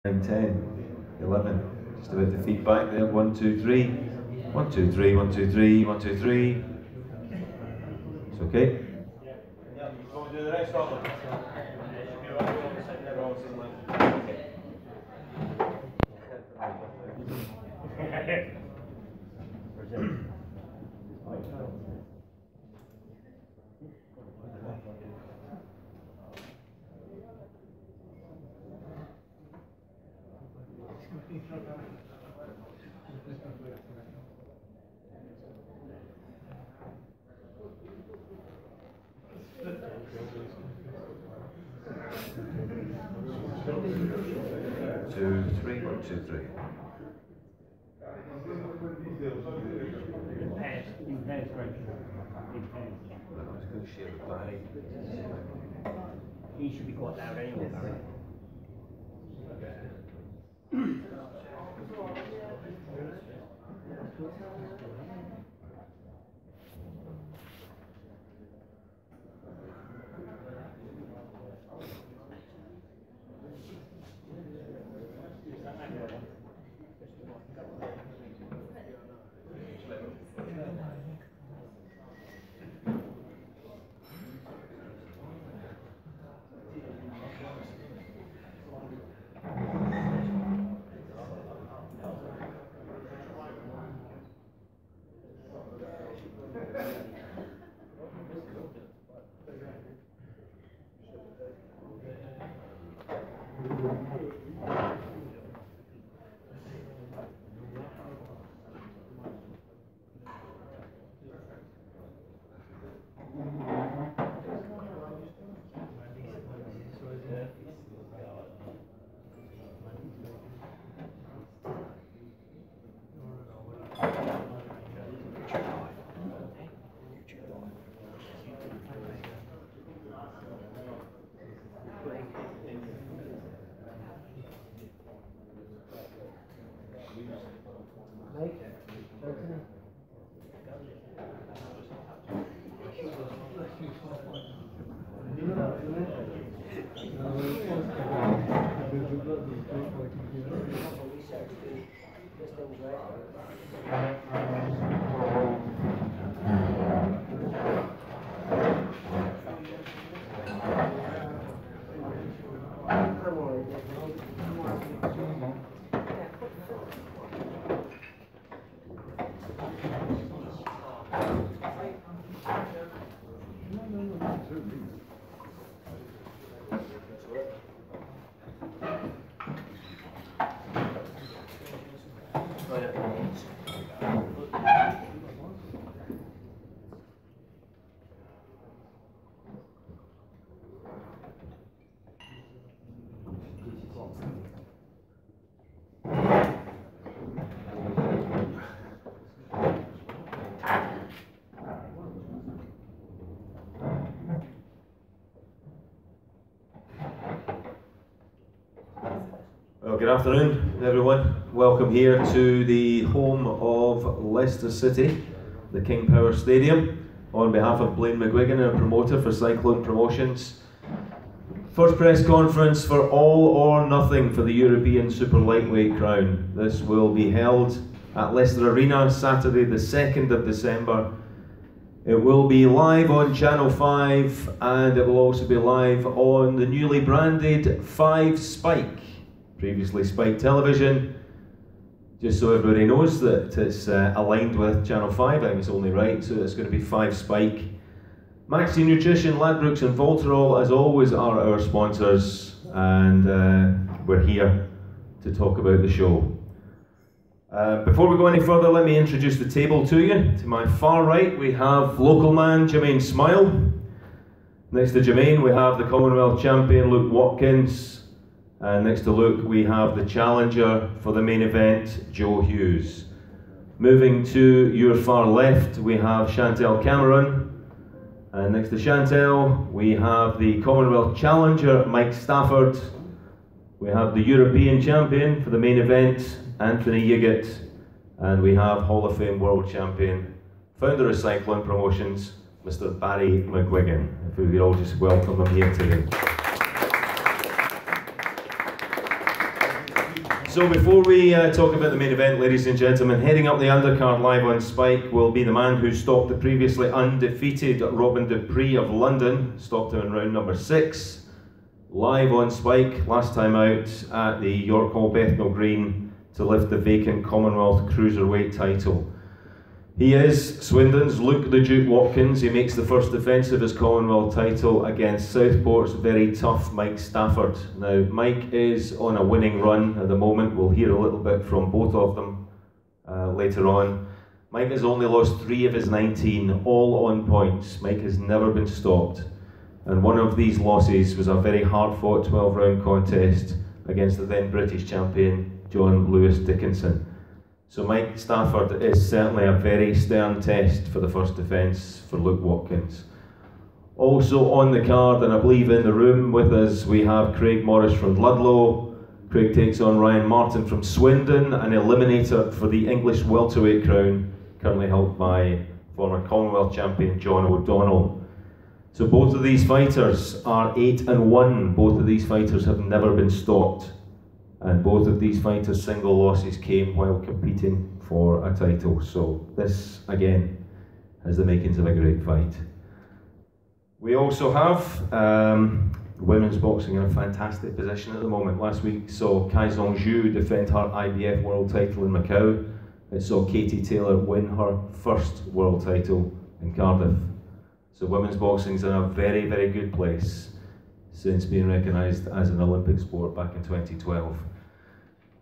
9, 10, 11. Just about the feedback there. 1, 2, 3. 1, 2, 3, 1, 2, 3, 1, 2, 3. It's okay. Do the rest of them. Two, three, 1, 2, 3. I was going to share it by. He should be quite loud anyway, Barry. Well, good afternoon, everyone. Welcome here to the home of Leicester City, the King Power Stadium. On behalf of Blaine McGuigan, our promoter for Cyclone Promotions. First press conference for all or nothing for the European Super Lightweight crown. This will be held at Leicester Arena, Saturday the 2nd of December. It will be live on Channel 5 and it will also be live on the newly branded 5 Spike. Previously Spike Television, just so everybody knows that it's aligned with Channel 5, I think it's only right, so it's going to be 5 Spike. Maxi Nutrition, Ladbrokes and Voltarol, as always, are our sponsors, and we're here to talk about the show. Before we go any further, let me introduce the table to you. To my far right, we have local man Jermaine Smile. Next to Jermaine, we have the Commonwealth champion Luke Watkins. And next to Luke, we have the challenger for the main event, Joe Hughes. Moving to your far left, we have Chantel Cameron. And next to Chantel, we have the Commonwealth challenger, Mike Stafford. We have the European champion for the main event, Anthony Yiggett. And we have Hall of Fame world champion, founder of Cyclone Promotions, Mr. Barry McGuigan. If we could all just welcome him here today. So before we talk about the main event, ladies and gentlemen, heading up the undercard live on Spike will be the man who stopped the previously undefeated Robin Dupree of London, stopped him in round number 6. Live on Spike, last time out at the York Hall Bethnal Green to lift the vacant Commonwealth Cruiserweight title. He is Swindon's Luke the Duke Watkins. He makes the first defence of his Commonwealth title against Southport's very tough Mike Stafford. Now, Mike is on a winning run at the moment. We'll hear a little bit from both of them later on. Mike has only lost 3 of his 19, all on points. Mike has never been stopped. And one of these losses was a very hard-fought 12-round contest against the then British champion, John Lewis Dickinson. So Mike Stafford is certainly a very stern test for the first defence for Luke Watkins. Also on the card, and I believe in the room with us, we have Craig Morris from Ludlow. Craig takes on Ryan Martin from Swindon, an eliminator for the English welterweight crown, currently held by former Commonwealth champion John O'Donnell. So both of these fighters are 8-1. Both of these fighters have never been stopped. And both of these fighters' single losses came while competing for a title. So this, again, has the makings of a great fight. We also have women's boxing in a fantastic position at the moment. Last week saw Kai Zhongzhu defend her IBF world title in Macau. It saw Katie Taylor win her first world title in Cardiff. So women's boxing's in a very, very good place since being recognised as an Olympic sport back in 2012.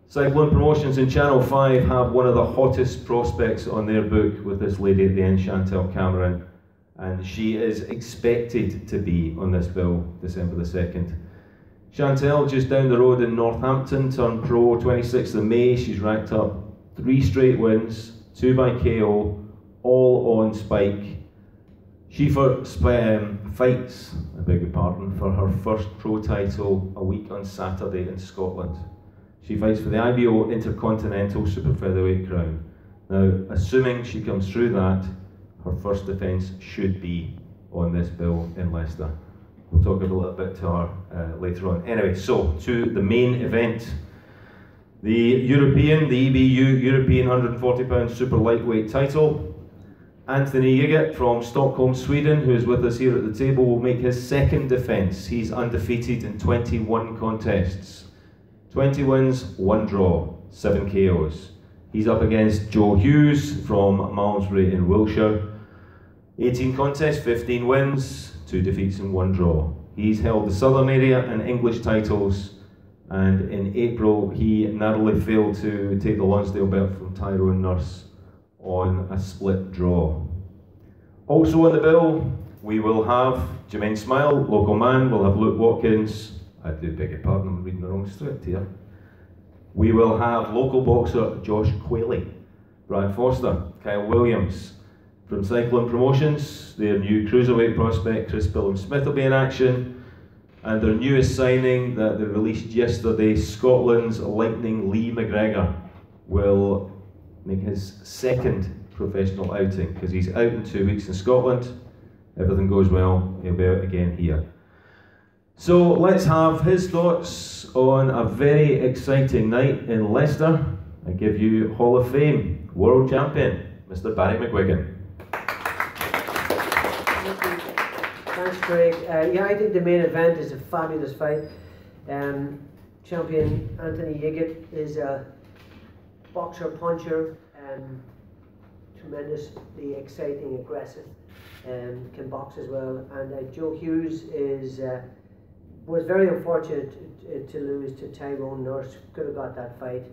Cyclone Promotions and Channel 5 have one of the hottest prospects on their book with this lady at the end, Chantel Cameron, and she is expected to be on this bill December the 2nd. Chantel, just down the road in Northampton, turned pro 26th of May. She's racked up 3 straight wins, 2 by KO, all on Spike. She fights, I beg your pardon, for her first pro title a week on Saturday in Scotland. She fights for the IBO Intercontinental Super Featherweight crown. Now, assuming she comes through that, her first defence should be on this bill in Leicester. We'll talk a little bit to her later on. Anyway, so to the main event. The EBU European 140 pound super lightweight title. Anthony Yiggett from Stockholm, Sweden, who is with us here at the table, will make his second defence. He's undefeated in 21 contests. 20 wins, 1 draw, 7 KOs. He's up against Joe Hughes from Malmesbury in Wiltshire. 18 contests, 15 wins, 2 defeats and 1 draw. He's held the Southern Area and English titles, and in April he narrowly failed to take the Lonsdale belt from Tyrone Nurse on a split draw. Also on the bill, we will have Jermaine Smile, local man. We'll have Luke Watkins. I do beg your pardon, I'm reading the wrong script here. We will have local boxer Josh Quayle, Brad Foster, Kyle Williams. From Cyclone Promotions, their new cruiserweight prospect Chris Billum-Smith will be in action. And their newest signing that they released yesterday, Scotland's Lightning Lee McGregor, will make his second professional outing because he's out in 2 weeks in Scotland. Everything goes well, he'll be out again here. So let's have his thoughts on a very exciting night in Leicester. I give you Hall of Fame world champion, Mr. Barry McGuigan. Thanks, Craig. Yeah, I think the main event is a fabulous fight. Champion Anthony Yiggett is a boxer, puncher, tremendously exciting, aggressive, can box as well. And Joe Hughes was very unfortunate to lose to Tyrone Nurse. Could have got that fight,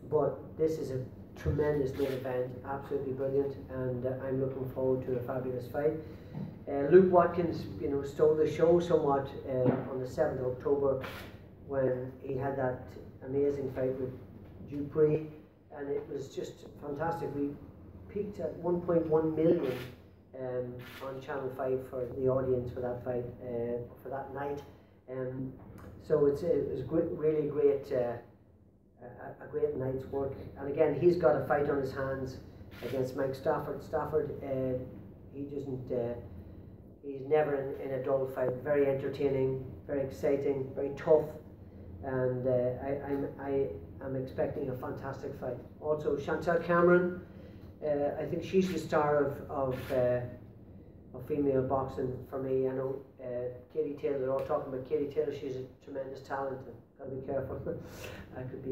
but this is a tremendous main event, absolutely brilliant, and I'm looking forward to a fabulous fight. Luke Watkins, stole the show somewhat on the 7th of October when he had that amazing fight with Dupree, and it was just fantastic. We peaked at 1.1 million on Channel 5 for the audience for that fight, for that night. So it was really great, a great night's work. And again, he's got a fight on his hands against Mike Stafford. He's never in a dull fight. Very entertaining, very exciting, very tough. and I am expecting a fantastic fight. Also, Chantal Cameron, I think she's the star of female boxing for me. I know Katie Taylor, they're all talking about Katie Taylor. She's a tremendous talent. I've got to be careful. I could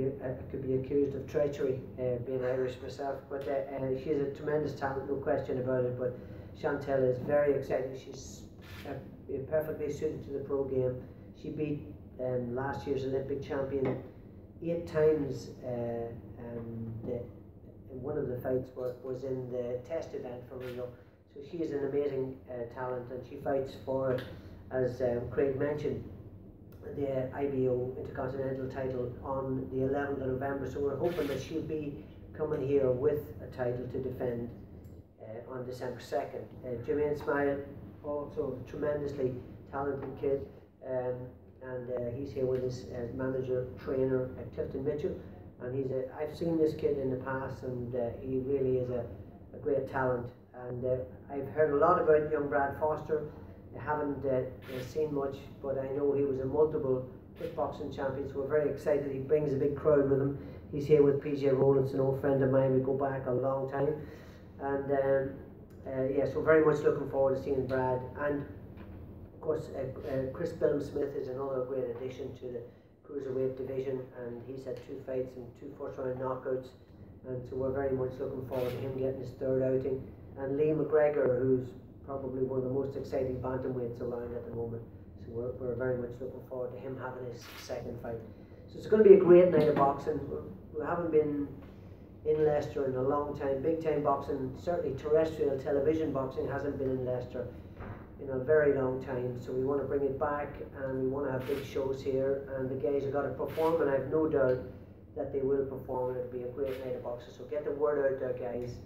be accused of treachery, being Irish myself. But she's a tremendous talent, no question about it. But Chantal is very exciting. She's perfectly suited to the pro game. She beat last year's Olympic champion 8 times, and one of the fights was in the test event for Rio. So she is an amazing talent, and she fights for, as Craig mentioned, the IBO Intercontinental title on the 11th of November. So we're hoping that she'll be coming here with a title to defend on December 2nd. Jermaine Smile, also a tremendously talented kid, and he's here with his manager, trainer, Clifton Mitchell. And I've seen this kid in the past, and he really is a great talent. And I've heard a lot about young Brad Foster. I haven't seen much, but I know he was a multiple kickboxing champion, so we're very excited. He brings a big crowd with him. He's here with PJ Rowlands, an old friend of mine. We go back a long time. And yeah, so very much looking forward to seeing Brad. And of course, Chris Billum-Smith is another great addition to the cruiserweight division, and he's had 2 fights and 2 first-round knockouts. And so we're very much looking forward to him getting his 3rd outing. And Lee McGregor, who's probably one of the most exciting bantamweights around at the moment. So we're very much looking forward to him having his 2nd fight. So it's going to be a great night of boxing. We haven't been in Leicester in a long time. Big time boxing, certainly terrestrial television boxing, hasn't been in Leicester in a very long time. So we want to bring it back, and we want to have big shows here, and the guys have got to perform, and I have no doubt that they will perform, and it'll be a great night of boxing. So get the word out there, guys,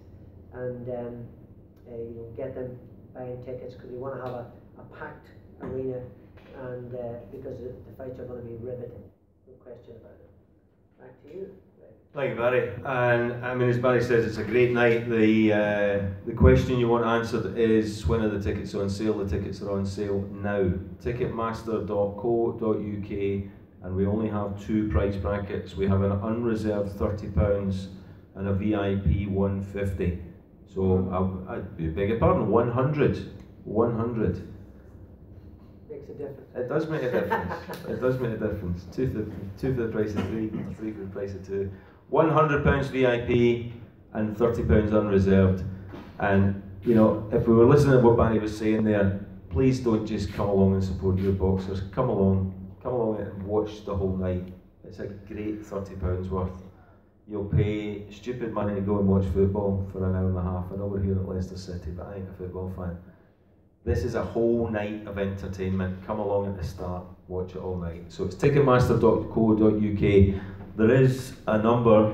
and you know, get them buying tickets, because we want to have a packed arena, and because the fights are going to be riveting, no question about it. Back to you. Thank you, Barry. And I mean, as Barry says, it's a great night. The question you want answered is, when are the tickets on sale? The tickets are on sale now. Ticketmaster.co.uk, and we only have 2 price brackets. We have an unreserved £30 and a VIP 150. So I beg your pardon, 100. 100. Makes a difference. It does make a difference. It does make a difference. 2 for the price of 3, 3 for the price of 2. £100 VIP and £30 unreserved. And you know, if we were listening to what Barry was saying there, please don't just come along and support your boxers. Come along and watch the whole night. It's a great £30 worth. You'll pay stupid money to go and watch football for an hour and a half. I know we're here at Leicester City, but I ain't a football fan. This is a whole night of entertainment. Come along at the start, watch it all night. So it's ticketmaster.co.uk. There is a number.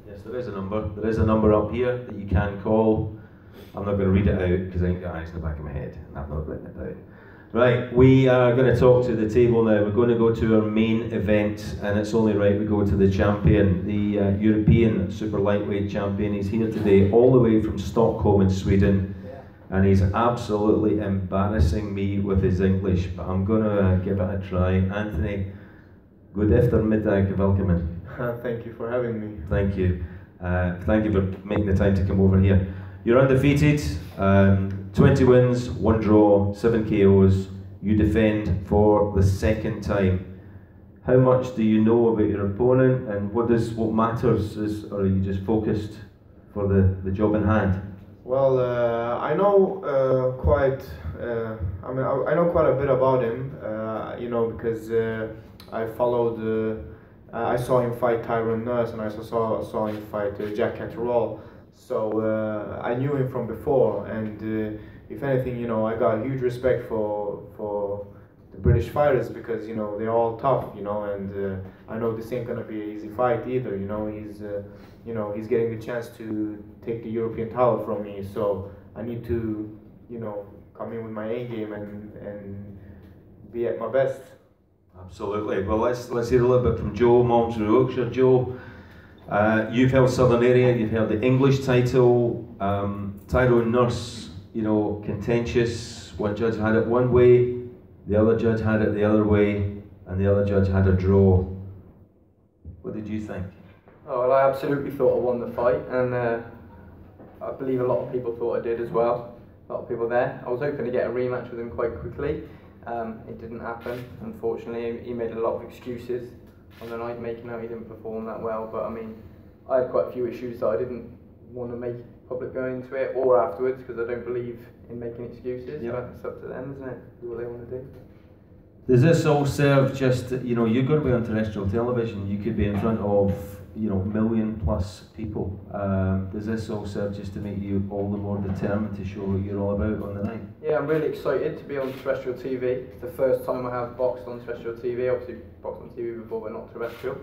Yes, there is a number. There is a number up here that you can call. I'm not going to read it out because I ain't got eyes in the back of my head, and I've not written it down. Right, we are going to talk to the table now. We're going to go to our main event, and it's only right we go to the champion, the European super lightweight champion. He's here today, all the way from Stockholm in Sweden, and he's absolutely embarrassing me with his English, but I'm going to give it a try. Anthony, good eftermiddag, welcome. Thank you for having me. Thank you. Thank you for making the time to come over here. You're undefeated, 20 wins, 1 draw, 7 KOs. You defend for the 2nd time. How much do you know about your opponent, and what matters is, or are you just focused for the job in hand? Well, I know quite. I know quite a bit about him. You know, because I followed. I saw him fight Tyrone Nurse, and I saw him fight Jack Catterall. So I knew him from before, and if anything, you know, I got huge respect for the British fighters, because you know they're all tough, you know, and I know this ain't gonna be an easy fight either. You know, he's getting the chance to take the European title from me, so I need to, you know, come in with my A game and be at my best. Absolutely. Well, let's hear a little bit from Joe Malmesbury Yorkshire. Joe, you've held Southern Area, you've held the English title. Tyrone Nurse, you know, contentious. One judge had it one way, the other judge had it the other way. and the other judge had a draw. What did you think? Oh, well, I absolutely thought I won the fight, and I believe a lot of people thought I did as well. A lot of people there. I was hoping to get a rematch with him quite quickly. It didn't happen, unfortunately. He made a lot of excuses on the night, making out he didn't perform that well. But I mean, I had quite a few issues that I didn't want to make public going into it or afterwards, because I don't believe in making excuses. Yep. But it's up to them, isn't it? Do what they want to do. Does this all serve just, you know, you're going to be on terrestrial television, you could be in front of, you know, million plus people. Does this all serve just to make you all the more determined to show what you're all about on the night? Yeah, I'm really excited to be on terrestrial TV. It's the first time I have boxed on terrestrial TV. Obviously boxed on TV before, but not terrestrial.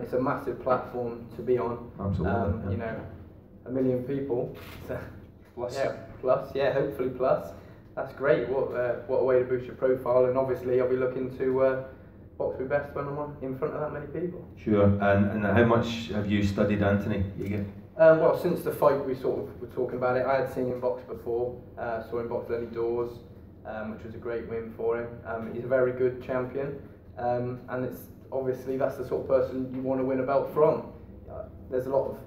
It's a massive platform to be on. Absolutely. You know, 1 million people. So, Plus. Yeah, plus. Yeah, hopefully plus. That's great. What a way to boost your profile. And obviously, I'll be looking to box my best when I'm in front of that many people. Sure. And how much have you studied Anthony? Well, since the fight we sort of were talking about it, I had seen him box before. Saw him box Lenny Dawes, which was a great win for him. He's a very good champion, and it's obviously that's the sort of person you want to win a belt from. There's a lot of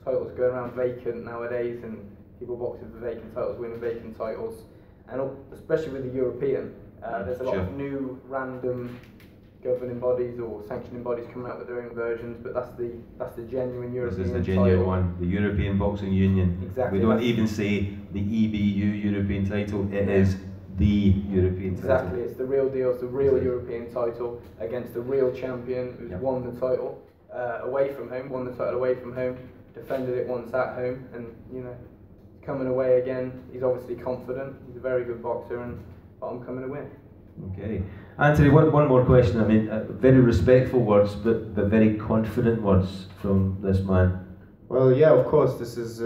titles going around vacant nowadays, and people boxing for vacant titles, winning vacant titles, and especially with the European, there's a lot of new random governing bodies or sanctioning bodies coming out with their own versions, but that's the genuine European This is the genuine title. one, the European Boxing Union. Exactly. We don't even say the EBU European title, it is the European title. Exactly, it's the real deal, it's the real European title against the real champion who's won the title away from home, won the title away from home, defended it once at home, and you know, coming away again. He's obviously confident, he's a very good boxer, and I'm coming to win. Okay. Anthony, one more question. I mean, very respectful words, but very confident words from this man. Well, yeah, of course. This is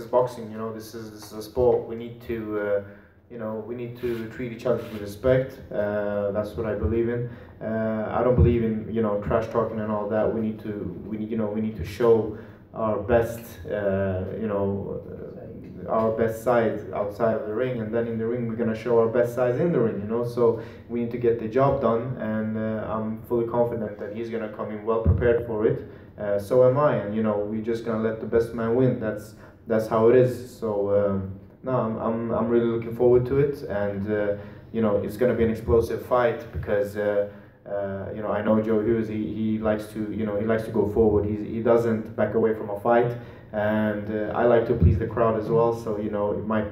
boxing. You know, this is a sport. We need to, we need to treat each other with respect. That's what I believe in. I don't believe in trash talking and all that. We need to show our best, our best side outside of the ring, and then in the ring we're gonna show our best sides in the ring. So we need to get the job done, and I'm fully confident that he's gonna come in well prepared for it. So am I, and we're just gonna let the best man win. That's how it is. So no, I'm really looking forward to it, and it's gonna be an explosive fight because. I know Joe Hughes. He likes to go forward. He doesn't back away from a fight, and I like to please the crowd as well. So it might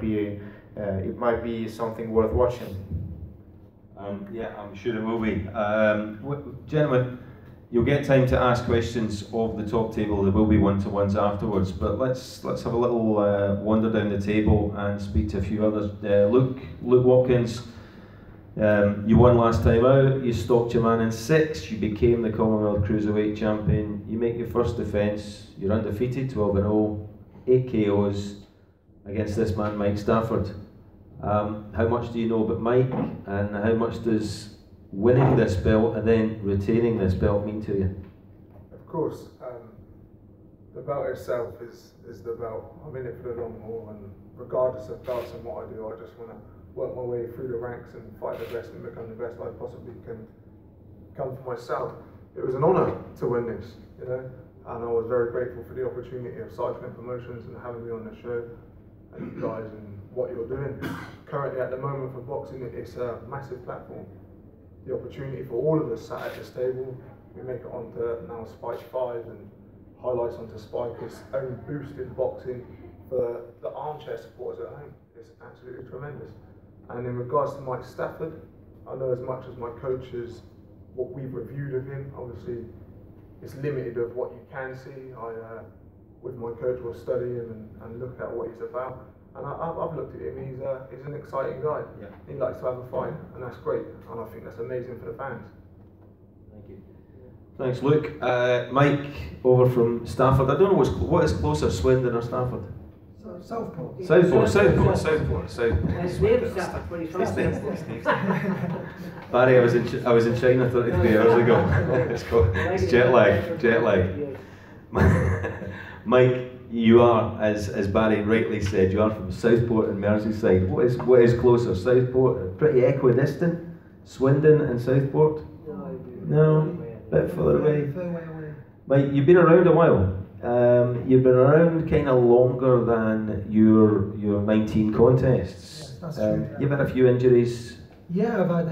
be something worth watching. Yeah, I'm sure it will be. Gentlemen, you'll get time to ask questions of the top table. There will be one-to-ones afterwards. But let's have a little wander down the table and speak to a few others. Luke Watkins. You won last time out, you stopped your man in 6, you became the Commonwealth Cruiserweight Champion, you make your first defence, you're undefeated, 12-0, 8 KOs against this man Mike Stafford. How much do you know about Mike, and how much does winning this belt and then retaining this belt mean to you? Of course, the belt itself is the belt. I'm in it for the long haul, and regardless of belts and what I do, I just want to work my way through the ranks and fight the best and become the best I possibly can come for myself. It was an honour to win this, and I was very grateful for the opportunity of Cycling Promotions and having me on the show, and you guys and what you're doing. Currently at the moment for boxing, it's a massive platform. The opportunity for all of us sat at this table, we make it onto now Spike 5 and highlights onto Spike has only boosted boxing for the armchair supporters at home. It's absolutely tremendous. And in regards to Mike Stafford, I know as much as my coaches, what we've reviewed of him, obviously it's limited of what you can see. With my coach, will study him and look at what he's about. And I've looked at him, he's an exciting guy. Yeah. He likes to have a fight, and that's great. And I think that's amazing for the fans. Thank you. Thanks, Luke. Mike, over from Stafford. I don't know what is closer, Swindon or Stafford? Southport. Barry, I was in China 33 hours ago. It's jet lag. Mike, you are, as Barry rightly said, you are from Southport and Merseyside. What is closer? Southport, pretty equidistant. Swindon and Southport. No, bit further away. Further away. Mate, you've been around a while. You've been around kind of longer than your 19 contests. Yes, that's true. Yeah. You've had a few injuries. Yeah, I've had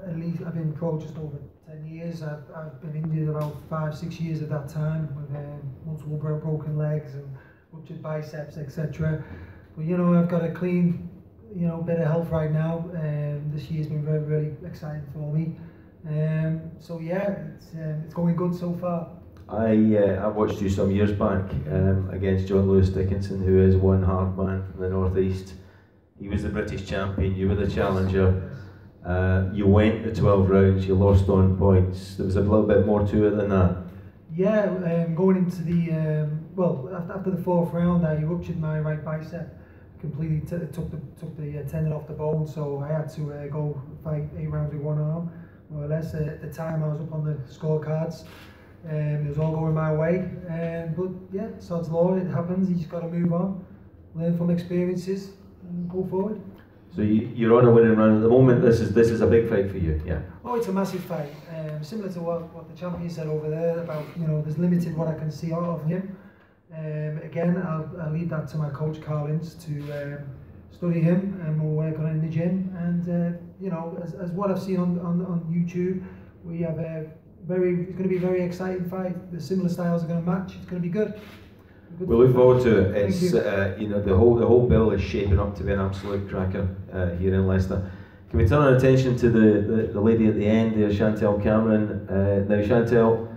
at least, I've been pro just over 10 years. I've been injured about 5-6 years at that time with multiple broken legs and ruptured biceps, etc. But you know, I've got a clean, you know, bit of health right now. This year's been very, really exciting for me. So yeah, it's going good so far. I watched you some years back against John Lewis Dickinson, who is one hard man from the northeast. He was the British champion, you were the challenger. You went the 12 rounds, you lost on points. There was a little bit more to it than that. Yeah, going into the after the 4th round, I ruptured my right bicep. Completely took the tendon off the bone, so I had to go fight 8 rounds with one arm, more or less. At the time, I was up on the scorecards. It was all going my way, but yeah, sod's law. It happens. You just got to move on, learn from experiences, and go forward. So you're on a winning run at the moment. This is a big fight for you, yeah. Oh, it's a massive fight. Similar to what the champion said over there about, you know, there's limited what I can see out of him. Again, I'll leave that to my coach Carlins to study him, and we'll work on it in the gym. And you know, as what I've seen on YouTube, we have it's going to be a very exciting fight. The similar styles are going to match. It's going to be good. We look forward to it. It's you know, the whole bill is shaping up to be an absolute cracker here in Leicester. Can we turn our attention to the lady at the end there, Chantel Cameron? Now, Chantel,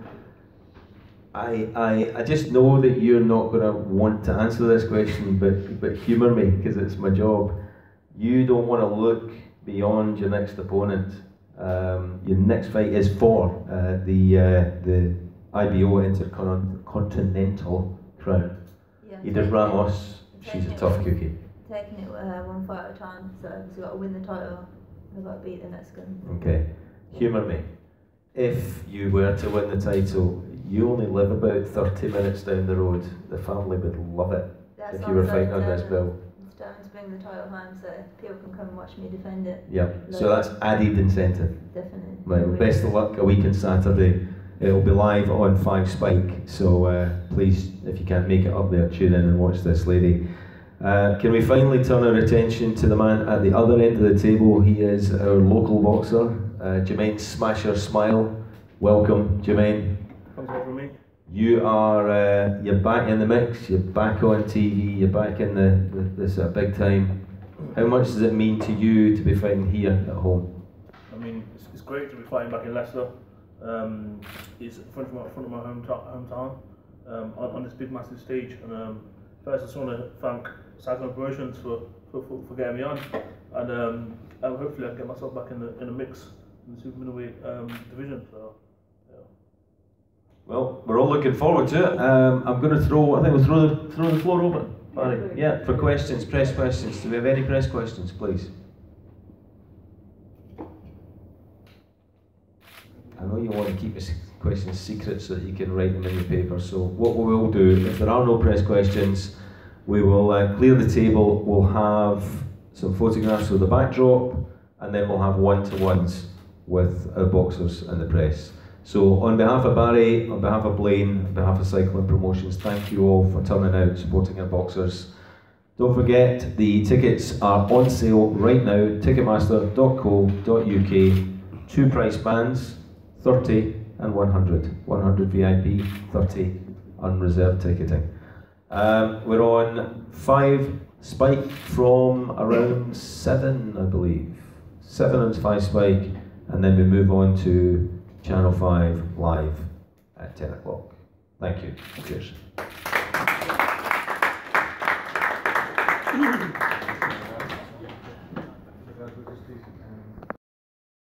I just know that you're not going to want to answer this question, but humour me because it's my job. You don't want to look beyond your next opponent. Your next fight is for the IBO Intercontinental crown. Yeah, Edith Ramos, she's a tough cookie. Taking it one fight at a time, so we've got to win the title, we've got to beat the Mexican. Okay, humour me. If you were to win the title, you only live about 30 minutes down the road. The family would love it if you were fighting on this bill. I'm determined to bring the title home so people can come and watch me defend it. Yeah, so that's added incentive. Definitely. Right, well, best of luck a week on Saturday. It'll be live on 5 Spike, so please, if you can't make it up there, tune in and watch this lady. Can we finally turn our attention to the man at the other end of the table? He is our local boxer, Jermaine Smasher Smile. Welcome, Jermaine. Thanks for having me. You are you're back in the mix. You're back on TV. You're back in this big time. How much does it mean to you to be fighting here at home? I mean, it's great to be fighting back in Leicester. It's in front of my hometown on this big, massive stage. And first, I just want to thank SecondsOut Promotions for getting me on, and hopefully I can get myself back in the mix in the super middleweight division. So, yeah. Well, we're all looking forward to it. I'm going to throw. I think we'll throw the floor open. Barry. Yeah, for questions, press questions. Do we have any press questions, please? I know you want to keep your questions secret so that you can write them in your paper. So what we will do, if there are no press questions, we will clear the table. We'll have some photographs of the backdrop, and then we'll have one-to-ones with our boxers and the press. So on behalf of Barry, on behalf of Blaine, on behalf of Cycling Promotions, thank you all for turning out, supporting our boxers. Don't forget, the tickets are on sale right now, ticketmaster.co.uk, 2 price bands, 30 and 100. 100 VIP, 30 unreserved ticketing. We're on 5 Spike from around 7, I believe. 7 and 5 Spike, and then we move on to Channel 5 live at 10 o'clock. Thank you. Cheers.